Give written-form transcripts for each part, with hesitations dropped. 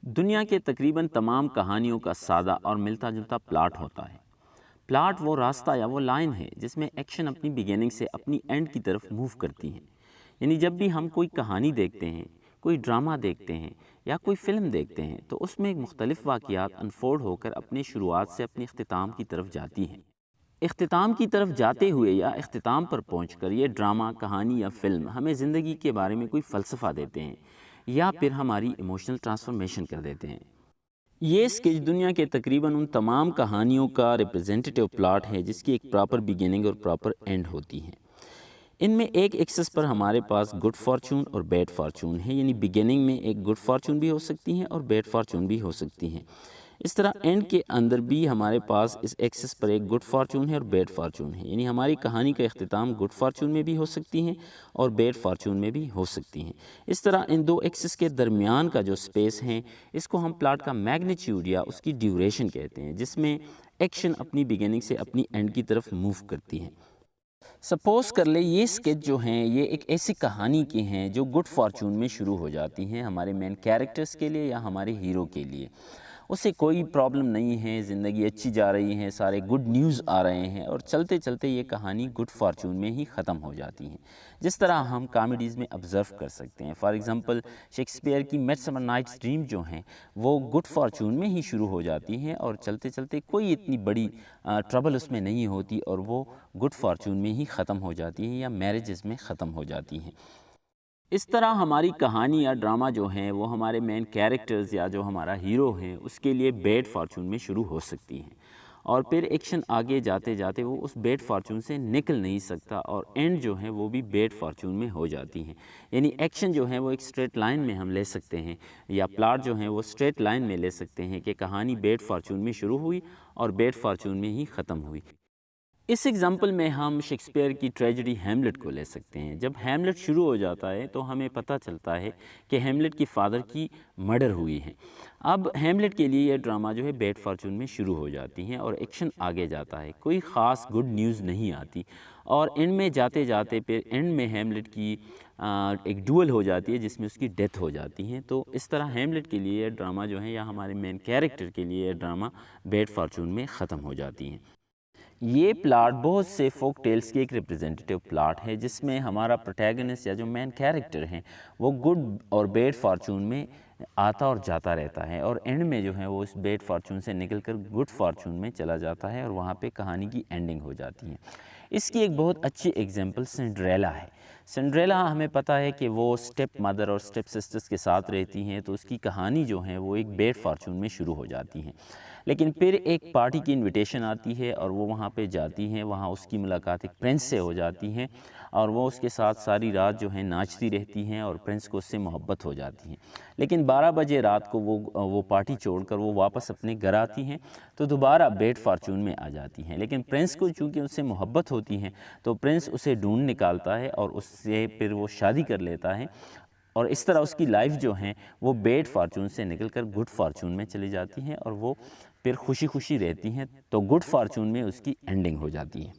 دنیا کے تقریباً تمام کہانیوں کا سادہ اور ملتا جلتا پلاٹ ہوتا ہے۔ پلاٹ وہ راستہ یا وہ لائن ہے جس میں ایکشن اپنی بگیننگ سے اپنی اینڈ کی طرف موو کرتی ہے۔ یعنی جب بھی ہم کوئی کہانی دیکھتے ہیں، کوئی ڈرامہ دیکھتے ہیں یا کوئی فلم دیکھتے ہیں تو اس میں مختلف واقعات انفولڈ ہو کر اپنی شروعات سے اپنی اختتام کی طرف جاتی ہیں۔ اختتام کی طرف جاتے ہوئے یا اختتام پر پہنچ کر یہ ڈرامہ، کہانی یا فلم ہمیں زندگی کے بارے میں کوئی فلسفہ دیتے ہیں یا پھر ہماری ایموشنل ٹرانسفارمیشن کر دیتے ہیں۔ یہ اسکیچ دنیا کے تقریباً ان تمام کہانیوں کا ریپرزینٹیٹیو پلاٹ ہے جس کی ایک پراپر بگیننگ اور پراپر اینڈ ہوتی ہے۔ ان میں ایک ایکسس پر ہمارے پاس گڈ فارچون اور بیڈ فارچون ہے، یعنی بگیننگ میں ایک گڈ فارچون بھی ہو سکتی ہیں اور بیڈ فارچون بھی ہو سکتی ہیں۔ اس طرح اینڈ کے اندر بھی ہمارے پاس اس ایکسس پر ایک گڈ فارچون ہے اور بیڈ فارچون ہے، یعنی ہماری کہانی کا اختتام گڈ فارچون میں بھی ہو سکتی ہیں اور بیڈ فارچون میں بھی ہو سکتی ہیں۔ اس طرح ان دو ایکسس کے درمیان کا جو سپیس ہے اس کو ہم پلاٹ کا میگنیچیوڈ یا اس کی ڈیوریشن کہتے ہیں، جس میں ایکشن اپنی بگیننگ سے اپنی اینڈ کی طرف موو کرتی ہے۔ سپوز کر لے یہ اسکیچ جو ہیں یہ ایک ایسی کہانی کی ہیں جو گڈ فارچون میں شروع ہو جاتی ہیں ہمارے مین کیریکٹرز کے لیے یا ہمارے ہیرو کے لیے۔ اسے کوئی پرابلم نہیں ہے، زندگی اچھی جا رہی ہے، سارے گڈ نیوز آ رہے ہیں اور چلتے چلتے یہ کہانی گڈ فارچون میں ہی ختم ہو جاتی ہیں، جس طرح ہم کامیڈیز میں آبزرو کر سکتے ہیں۔ فار ایگزامپل شیکسپیئر کی میڈ سمر نائٹس ڈریم جو ہیں وہ گڈ فارچون میں ہی شروع ہو جاتی ہیں اور چلتے چلتے کوئی اتنی بڑی ٹربل اس میں نہیں ہوتی اور وہ گڈ فارچون میں ہی ختم ہو جاتی ہیں یا میرجز میں ختم ہو جاتی ہیں۔ اس طرح ہماری کہانی یا ڈرامہ جو ہیں وہ ہمارے مین کیریکٹرز یا جو ہمارا ہیرو ہے اس کے لیے بیڈ فارچون میں شروع ہو سکتی ہیں اور پھر ایکشن آگے جاتے جاتے وہ اس بیڈ فارچون سے نکل نہیں سکتا اور اینڈ جو ہے وہ بھی بیڈ فارچون میں ہو جاتی ہیں۔ یعنی ایکشن جو ہے وہ ایک اسٹریٹ لائن میں ہم لے سکتے ہیں یا پلاٹ جو ہے وہ اسٹریٹ لائن میں لے سکتے ہیں کہ کہانی بیڈ فارچون میں شروع ہوئی اور بیڈ فارچون میں ہی ختم ہوئی۔ اس ایگزامپل میں ہم شیکسپیئر کی ٹریجڈی ہیملٹ کو لے سکتے ہیں۔ جب ہیملٹ شروع ہو جاتا ہے تو ہمیں پتہ چلتا ہے کہ ہیملٹ کی فادر کی مرڈر ہوئی ہے۔ اب ہیملٹ کے لیے یہ ڈرامہ جو ہے بیڈ فارچون میں شروع ہو جاتی ہیں اور ایکشن آگے جاتا ہے، کوئی خاص گڈ نیوز نہیں آتی اور اینڈ میں جاتے جاتے پھر اینڈ میں ہیملٹ کی ایک ڈوئل ہو جاتی ہے جس میں اس کی ڈیتھ ہو جاتی ہے۔ تو اس طرح ہیملٹ کے لیے یہ ڈرامہ جو ہے یا ہمارے مین کیریکٹر کے لیے یہ ڈرامہ بیڈ فارچون میں ختم ہو جاتی ہیں۔ یہ پلاٹ بہت سے فوک ٹیلز کی ایک ریپرزینٹیٹیو پلاٹ ہے جس میں ہمارا پروٹیگنسٹ یا جو مین کیریکٹر ہیں وہ گڈ اور بیڈ فارچون میں آتا اور جاتا رہتا ہے اور اینڈ میں جو ہے وہ اس بیڈ فارچون سے نکل کر گڈ فارچون میں چلا جاتا ہے اور وہاں پہ کہانی کی اینڈنگ ہو جاتی ہے۔ اس کی ایک بہت اچھی ایگزامپل سنڈریلا ہے۔ سنڈریلا ہمیں پتہ ہے کہ وہ اسٹیپ مدر اور اسٹیپ سسٹرز کے ساتھ رہتی ہیں تو اس کی کہانی جو ہے وہ ایک بیڈ فارچون میں شروع ہو جاتی ہیں، لیکن پھر ایک پارٹی کی انویٹیشن آتی ہے اور وہ وہاں پہ جاتی ہیں، وہاں اس کی ملاقات ایک پرنس سے ہو جاتی ہیں اور وہ اس کے ساتھ ساری رات جو ہے ناچتی رہتی ہیں اور پرنس کو اس سے محبت ہو جاتی ہے، لیکن 12 بجے رات کو وہ پارٹی چھوڑ کر وہ واپس اپنے گھر آتی ہیں تو دوبارہ بیڈ فارچون میں آ جاتی ہیں، لیکن پرنس کو چونکہ اس سے محبت ہوتی ہے تو پرنس اسے ڈھونڈ نکالتا ہے اور اس سے پھر وہ شادی کر لیتا ہے اور اس طرح اس کی لائف جو ہے وہ بیڈ فارچون سے نکل کر گڈ فارچون میں چلی جاتی ہیں اور وہ پھر خوشی خوشی رہتی ہیں، تو گڈ فارچون میں اس کی اینڈنگ ہو جاتی ہے۔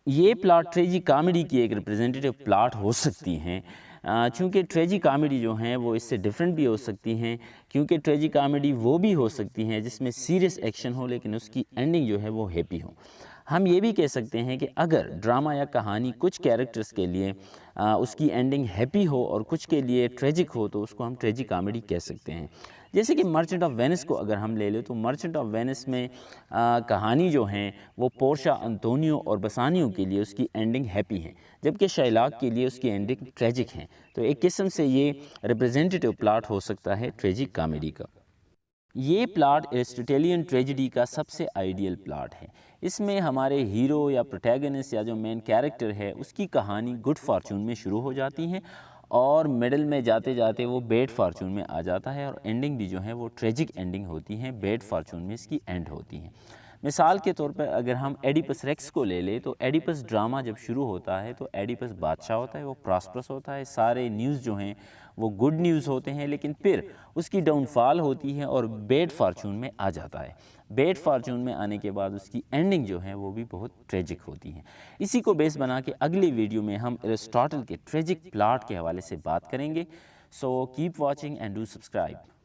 یہ پلاٹ ٹریجی کامیڈی کی ایک ریپرزینٹیٹیو پلاٹ ہو سکتی ہیں، چونکہ ٹریجی کامیڈی جو ہیں وہ اس سے ڈیفرنٹ بھی ہو سکتی ہیں، کیونکہ ٹریجی کامیڈی وہ بھی ہو سکتی ہیں جس میں سیریس ایکشن ہو لیکن اس کی اینڈنگ جو ہے وہ ہیپی ہو۔ ہم یہ بھی کہہ سکتے ہیں کہ اگر ڈرامہ یا کہانی کچھ کیریکٹرز کے لیے اس کی اینڈنگ ہیپی ہو اور کچھ کے لیے ٹریجک ہو تو اس کو ہم ٹریجی کامیڈی کہہ سکتے ہیں۔ جیسے کہ مرچنٹ آف وینس کو اگر ہم لے لیں تو مرچنٹ آف وینس میں کہانی جو ہیں وہ پورشا، انطونیو اور بسانیو کے لیے اس کی اینڈنگ ہیپی ہے، جبکہ شائلاک کے لیے اس کی اینڈنگ ٹریجک ہیں، تو ایک قسم سے یہ ریپرزینٹیٹیو پلاٹ ہو سکتا ہے ٹریجی کامیڈی کا۔ یہ پلاٹ ایرسٹوٹیلین ٹریجڈی کا سب سے آئیڈیل پلاٹ ہے۔ اس میں ہمارے ہیرو یا پروٹیگنسٹ یا جو مین کیریکٹر ہے اس کی کہانی گڈ فارچون میں شروع ہو جاتی ہے اور مڈل میں جاتے جاتے وہ بیڈ فارچون میں آ جاتا ہے اور اینڈنگ بھی جو ہے وہ ٹریجک اینڈنگ ہوتی ہے، بیڈ فارچون میں اس کی اینڈ ہوتی ہے۔ مثال کے طور پر اگر ہم ایڈیپس ریکس کو لے لیں تو ایڈیپس ڈرامہ جب شروع ہوتا ہے تو ایڈیپس بادشاہ ہوتا ہے، وہ پراسپرس ہوتا ہے، سارے نیوز جو ہیں وہ گڈ نیوز ہوتے ہیں، لیکن پھر اس کی ڈاؤن فال ہوتی ہے اور بیڈ فارچون میں آ جاتا ہے۔ بیڈ فارچون میں آنے کے بعد اس کی اینڈنگ جو ہے وہ بھی بہت ٹریجک ہوتی ہے۔ اسی کو بیس بنا کے اگلی ویڈیو میں ہم ایرسٹاٹل کے ٹریجک پلاٹ کے حوالے سے بات کریں گے۔ So keep watching and do subscribe.